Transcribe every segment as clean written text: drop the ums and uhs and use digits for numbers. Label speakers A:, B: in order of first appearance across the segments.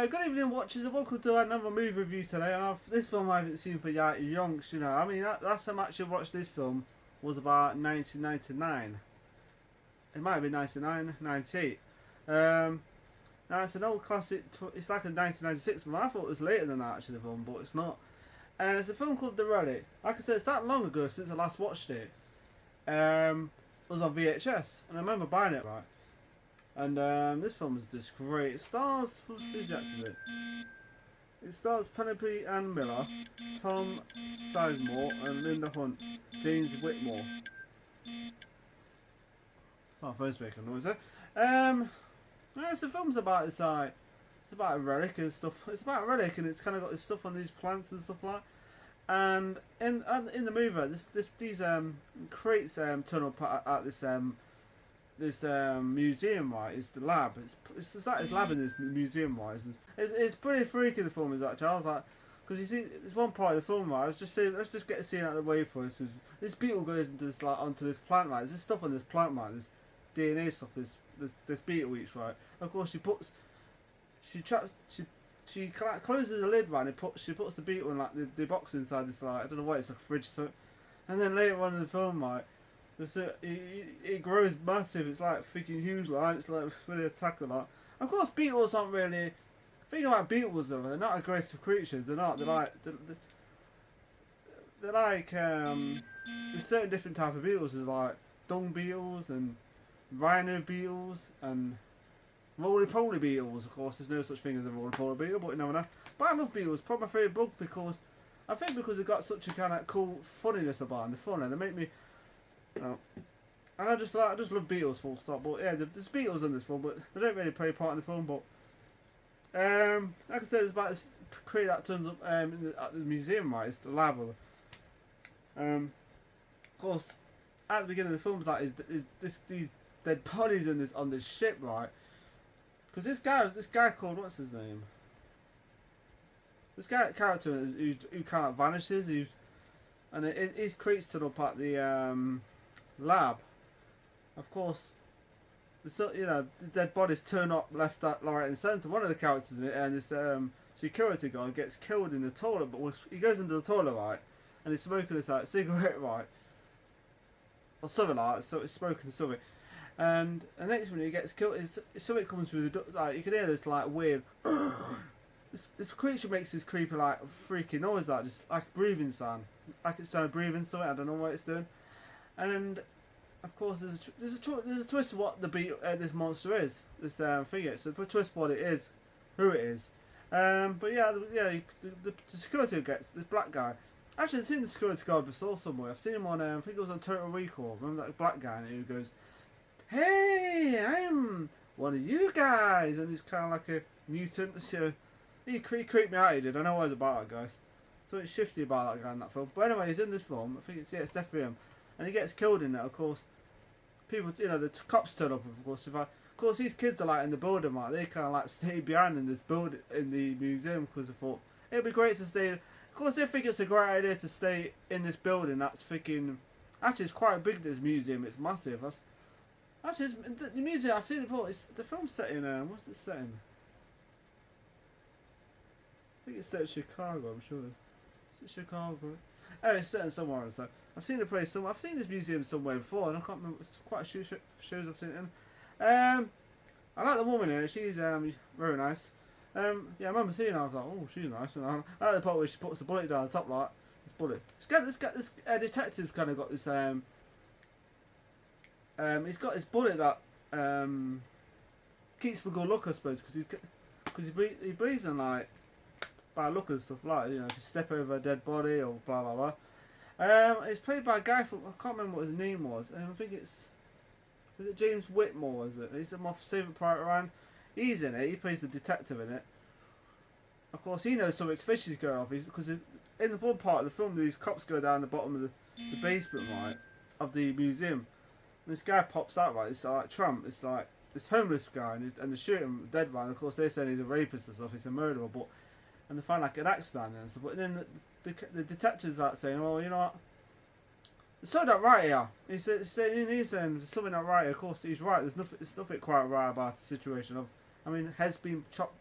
A: Good evening, watchers, and welcome to another movie review today. And this film I haven't seen for yonks, you know. I mean, last time I actually watched this film was about 1999. It might have been 99, 98. Now it's an old classic. It's like a 1996 film. I thought it was later than that actually, the film, but it's not. And it's a film called The Relic. Like I said, it's that long ago since I last watched it. It was on VHS, and I remember buying it, right. And this film is just great. It stars, who's the actor in it? It stars Penelope Ann Miller, Tom Sizemore, and Linda Hunt, James Whitmore. Oh, phone's making noise there. Yeah, so the film's about it's about a relic and stuff. It's about a relic, and it's kind of got this stuff on these plants and stuff like. And in the movie, these crates turn up at this museum, right? It's the lab. It's like this lab in this museum, right? It's pretty freaky, the film is actually. I was like, because you see, there's one part of the film, right? Let's just get the scene out of the way for us. This beetle goes into this onto this plant, right? There's this stuff on this plant, right? This DNA stuff. This beetle eats, right? Of course, she closes the lid, right? And she puts the beetle in like the box inside this, like, I don't know what, it's like a fridge, so. And then later on in the film, right? It grows massive. It's like freaking huge, like it's like really attack a lot. Of course, beetles aren't really. Think about beetles though. They're not aggressive creatures. They're not. They're like there's certain different type of beetles. There's like dung beetles and rhino beetles and roly-poly beetles. Of course, there's no such thing as a roly-poly beetle, but you never know. But I love beetles. Probably my favourite bug because they've got such a kind of cool funniness about them. They're fun and they make me. And I just love beetles, full stop. But yeah, there's beetles in this film, but they don't really play a part in the film. But like I said, it's about this crate that turns up at the museum, right? It's the lab. Of course, at the beginning of the film, that is these dead bodies on this ship, right? Because this guy called, what's his name? This character who kind of vanishes. And his crates turn up at the lab. Of course, the dead bodies turn up left, right, and centre. One of the characters in it, and this security guard gets killed in the toilet. But he goes into the toilet, right, and he's smoking this like cigarette, right, or something like that. So he's smoking something, and the next minute he gets killed. Something comes through the door. Like you can hear this like weird. This creature makes this creepy like freaking noise, like just like a breathing sound, like it's trying to breathe in something. I don't know what it's doing. And of course, there's a twist to what this monster is. This figure. So the twist what it is, who it is. But yeah, the security gets this black guy. Actually, I've seen the security guard before somewhere. I've seen him on. I think it was on Total Recall. Remember that black guy who goes, "Hey, I'm one of you guys," and he's kind of like a mutant. So he creeped me out. He did. I know what it was about that, guys. So it's shifty about that guy in that film. But anyway, he's in this film. I think it's definitely him. And he gets killed in it, of course. People, the cops turn up, of course. Of course, these kids are like in the building, right? They kind of like stay behind in this building, in the museum, because they thought it'd be great to stay. Of course, they think it's a great idea to stay in this building. That's freaking. Actually, it's quite big. This museum, it's massive. Actually, the museum I've seen it before. It's the film set in. What's it set in? I think it's set in Chicago. I'm sure. Is it Chicago? Oh, it's set in somewhere else. So I've seen the place somewhere. I've seen this museum somewhere before, and I can't remember. It's quite a few shows I've seen it in. I like the woman in it. She's very nice. Yeah, I remember seeing her. I was like, oh, she's nice. And I like the part where she puts the bullet down the top, like this bullet. This detective's kind of got this. He's got this bullet that keeps for good luck, I suppose, because he believes in like bad luck and stuff like, if you step over a dead body or blah blah blah. It's played by a guy from, I can't remember what his name was. I think is it James Whitmore? Is it? He's my favourite Private Ryan. He's in it. He plays the detective in it. Of course, he knows something's fishy's going off. Because in the one part of the film, these cops go down the bottom of the basement, right, of the museum. And this guy pops out, right. It's like Trump. It's like this homeless guy, and they shoot him dead, right. And of course, they're saying he's a rapist and stuff. He's a murderer, but. And they find like an axe down there and stuff. But then the detective's like saying, well, you know what? There's something not right here. He's saying there's something not right here. Of course, he's right. There's nothing quite right about the situation. I mean, heads being chopped,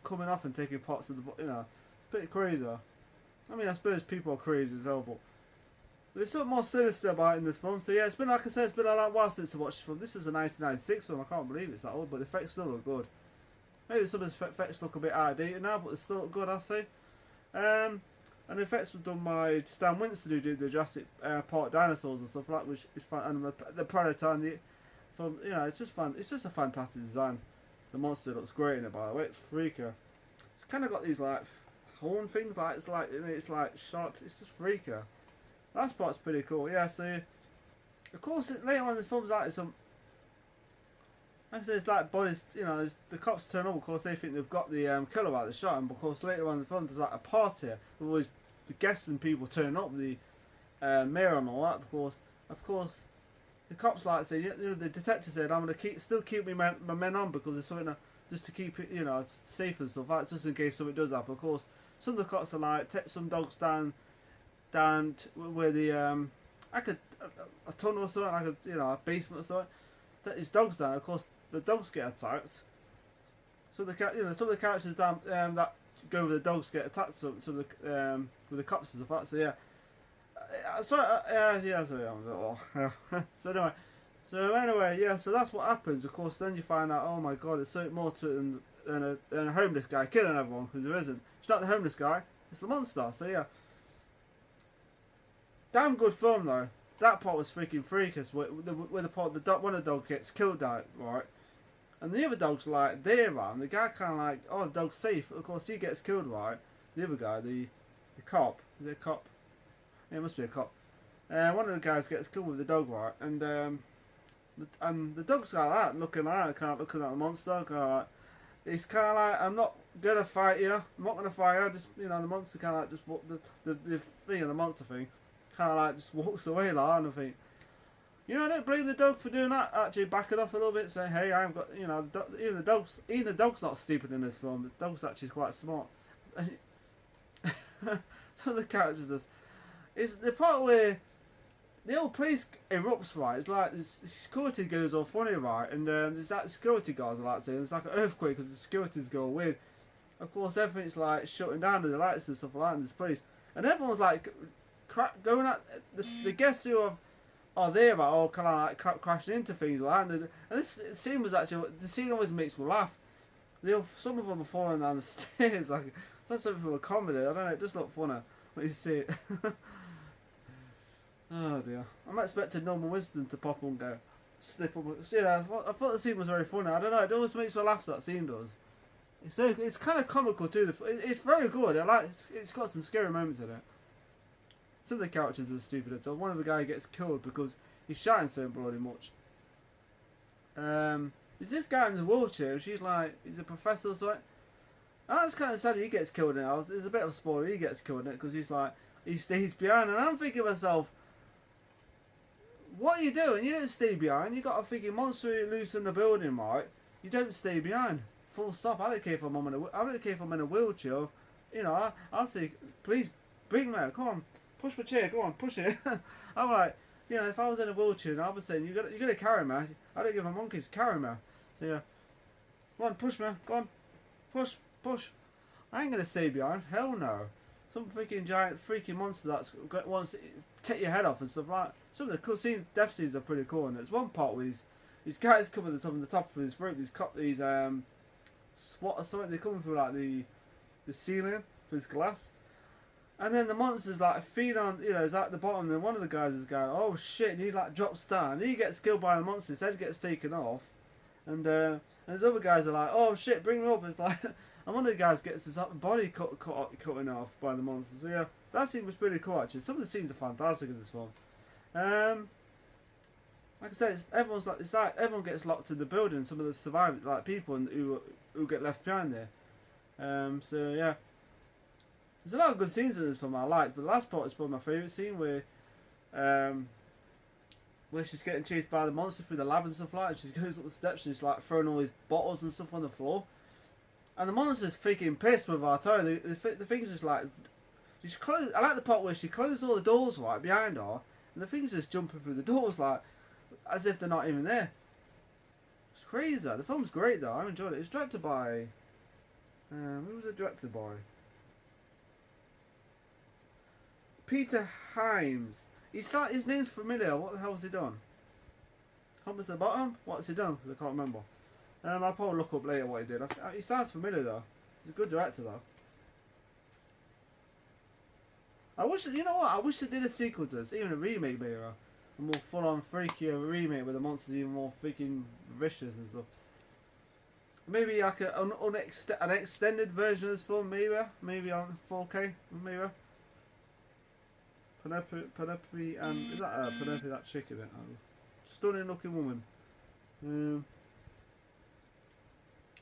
A: coming off and taking parts of the, you know, a bit crazy. I mean, I suppose people are crazy as well, but there's something more sinister about it in this film. So yeah, it's been, like I said, it's been a while since I watched this film. This is a 1996 film. I can't believe it's that old, but the effects still look good. Maybe some of the effects look a bit outdated now, but they still look good, I'll say. And the effects were done by Stan Winston, who did the Jurassic Park dinosaurs and stuff like that, which is fun. And the Predator and the film, you know, it's just fun. It's just a fantastic design. The monster looks great in it, by the way. It's freaker. It's kind of got these like horn things, like it's like short. It's just freaker. That part's pretty cool. Yeah. So of course later on in the film's like some. Like I say, it's like boys, you know, the cops turn up. Of course, they think they've got the killer out the shot, and of course later on in the film there's like a party with all these the guests and people turn up, the mayor and all that. Of course, the cops like say, you know, the detective said, I'm gonna still keep my men on because there's something just to keep it, you know, safe and stuff like that, just in case something does happen. Of course, some of the cops are like, take some dogs down where the like a tunnel or something, like a, you know, a basement or something. That his dogs down. Of course, the dogs get attacked. So the some of the characters down that go with the dogs get attacked. So with the cops and stuff like that. So yeah. So anyway, yeah. So that's what happens. Of course, then you find out. Oh my God, there's so much more to it than a homeless guy killing everyone, because there isn't. It's not the homeless guy. It's the monster. So yeah. Damn good film though. That part was freaking freakish. Where the part one of the dog gets killed out, right? And the other dog's like there, right? And the guy kind of like, oh, the dog's safe. Of course, he gets killed, right? The other guy, the cop, is it a cop? Yeah, it must be a cop. One of the guys gets killed with the dog, right? And the dog's like that, looking at the monster. It's kind of like, I'm not gonna fight you. I'm not gonna fight you. Just, you know, the monster kind of like just the thing, the monster thing. Kind of like just walks away like, and I think, you know, I don't blame the dog for doing that. Actually, backing off a little bit, saying, "Hey, I've got," you know, even the dog's not stupid in this film. The dog's actually quite smart. Some of the characters is the part where the whole place erupts, right? It's like the security goes all funny, right? And there's that security guards, I like to say, it's like an earthquake because the security's go weird. Of course, everything's like shutting down, and the lights and stuff like that in this place, and everyone's like going at the guests who are there, right, all kind of like crashing into things like that. And this scene was actually, the scene always makes me laugh. Some of them are falling down the stairs, like that's something for a comedy. I don't know, it just looked funny when you see it. Oh dear, I'm expecting Norman Winston to pop and go slip up. You know, I thought the scene was very funny. I don't know, it always makes me laugh. That scene does. It's kind of comical too. It's very good. It's got some scary moments in it. Some of the characters are stupid. One of the guy gets killed because he's shouting so bloody much. Is this guy in the wheelchair? She's like, he's a professor or something. That's kind of sad. He gets killed in it. There's a bit of a spoiler. He gets killed in it because he's like, he stays behind, and I'm thinking to myself, what are you doing? You don't stay behind. You got a freaking monster loose in the building, right? You don't stay behind. Full stop. I don't care if I'm in a wheelchair. You know, I'll say, please bring me. Come on. Push my chair, go on, push it. I'm like, you know, if I was in a wheelchair, I'd be saying, you gotta carry me. I don't give a monkey's, carry me. So yeah, go on, push me, go on, push. I ain't gonna stay behind, hell no. Some freaking giant freaking monster that wants to take your head off and stuff like that. Some of the cool scenes, death scenes are pretty cool, and there's one part where these guys come at the top of his rope, these SWAT or something, they're coming through like the ceiling for his glass. And then the monster's like feed on, you know, is at the bottom, and then one of the guys is going, oh shit, and he like drops down, and he gets killed by the monster, his head gets taken off, and there's other guys are like, oh shit, bring me up, it's like, and one of the guys gets his body cutting off by the monster. So yeah, that scene was pretty cool actually. Some of the scenes are fantastic in this film. Like I said, it's like everyone gets locked in the building, some of the survivors, like people who get left behind there. So yeah. There's a lot of good scenes in this film I liked, but the last part is probably my favourite scene where she's getting chased by the monster through the lab and stuff like that. She goes up the steps and she's like throwing all these bottles and stuff on the floor. And the monster's freaking pissed with her too. The thing's just like, I like the part where she closes all the doors right behind her, and the thing's just jumping through the doors like, as if they're not even there. It's crazy though. The film's great though, I enjoyed it. It's directed by, Who was the director by? Peter Hyams. His name's familiar. What the hell has he done? Compass at the bottom? What's he done? Because I can't remember. I'll probably look up later what he did. He sounds familiar though. He's a good director though. I wish, you know what? I wish they did a sequel to this, even a remake, maybe a more full-on, freakier remake where the monsters even more freaking vicious and stuff. Maybe like an extended version of this film, maybe on 4K, maybe. Penelope, and is that Penelope, that chick in it? Stunning looking woman.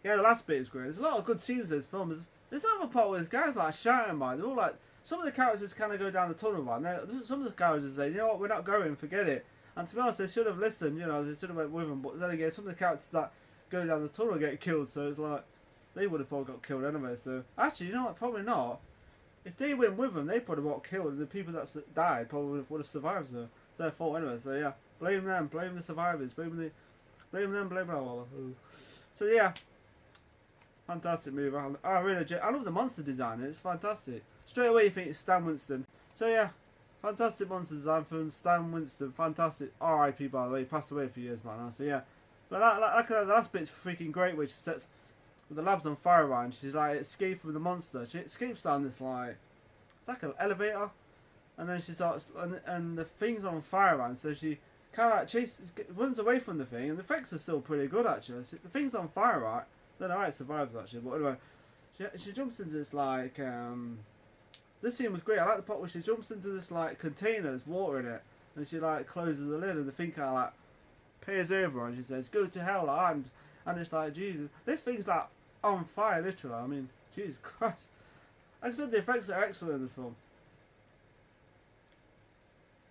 A: Yeah, the last bit is great. There's a lot of good scenes in this film. There's another part where there's guys like shouting by. They're all like, some of the characters kind of go down the tunnel by. Some of the characters say, you know what, we're not going, forget it. And to be honest, they should have listened. You know, they should have went with them. But then again, some of the characters that go down the tunnel get killed. So it's like they would have probably got killed anyway. So actually, you know what, probably not. If they went with them, they probably got killed. The people that died probably would have survived. So it's their fault anyway. So yeah, blame them, blame the survivors, blame them, blame blah blah blah. So yeah, fantastic movie. I love the monster design. It's fantastic. Straight away you think it's Stan Winston. So yeah, fantastic monster design from Stan Winston. Fantastic. R.I.P. by the way, he passed away a few years back now. So yeah, but like the last bit's freaking great, which sets with the lab's on fire around. She's like escaping from the monster. She escapes down this like, it's like an elevator, and then she starts and the thing's on fire around. So she kind of like runs away from the thing, and the effects are still pretty good actually. The thing's on fire, right? I don't know how it survives actually, but anyway, she jumps into this like this scene was great. I like the part where she jumps into this like container, there's water in it, and she like closes the lid, and the thing kind of like peers over, and she says, "Go to hell," and it's like, Jesus, this thing's like on fire, literally. I mean, Jesus Christ. Like I said, the effects are excellent in the film.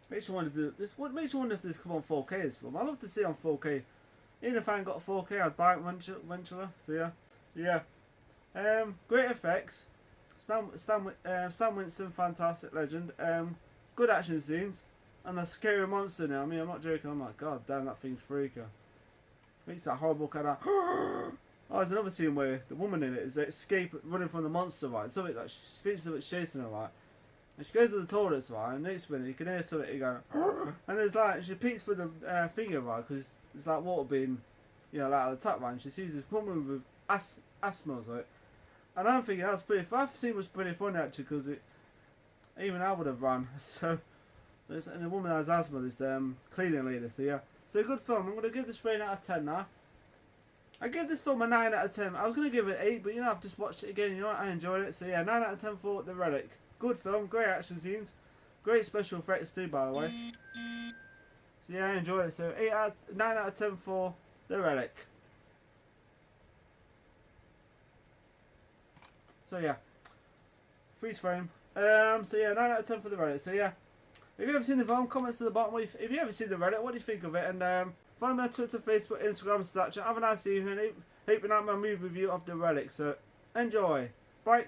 A: Makes you wonder if what makes you wonder if this come on 4K, this film. I'd love to see it on 4K. Even if I ain't got 4K, I'd buy it eventually. So yeah. Great effects. Stan Winston, fantastic legend. Good action scenes, and a scary monster now. I mean, I'm not joking. I'm like, God damn, that thing's freaky. Makes that horrible kind of. Oh, there's another scene where the woman in it is running from the monster, right? Something like she thinks something's chasing her, right? And she goes to the toilets, right? And next minute you can hear something go, and there's like she peeks through the finger, right? Because it's like water being, you know, like at the top, right? And she sees this woman with asthma, right? And I'm thinking that was pretty. That scene was pretty funny actually, because even I would have run. So, and the woman has asthma, this cleaning lady. So yeah, so a good film. I'm gonna give this rating out of 10 now. I give this film a 9 out of 10. I was gonna give it 8, but you know I've just watched it again. You know what? I enjoyed it. So yeah, 9 out of 10 for The Relic. Good film, great action scenes, great special effects too, by the way. So yeah, I enjoyed it. So 9 out of 10 for The Relic. So yeah, freeze frame. So yeah, 9 out of 10 for The Relic. So yeah, if you haven't seen the film, comments to the bottom. If you haven't seen The Relic, what do you think of it? And follow me on Twitter, Facebook, Instagram, Snapchat. Have a nice evening. Hope you like my movie review of The Relic. So enjoy. Bye.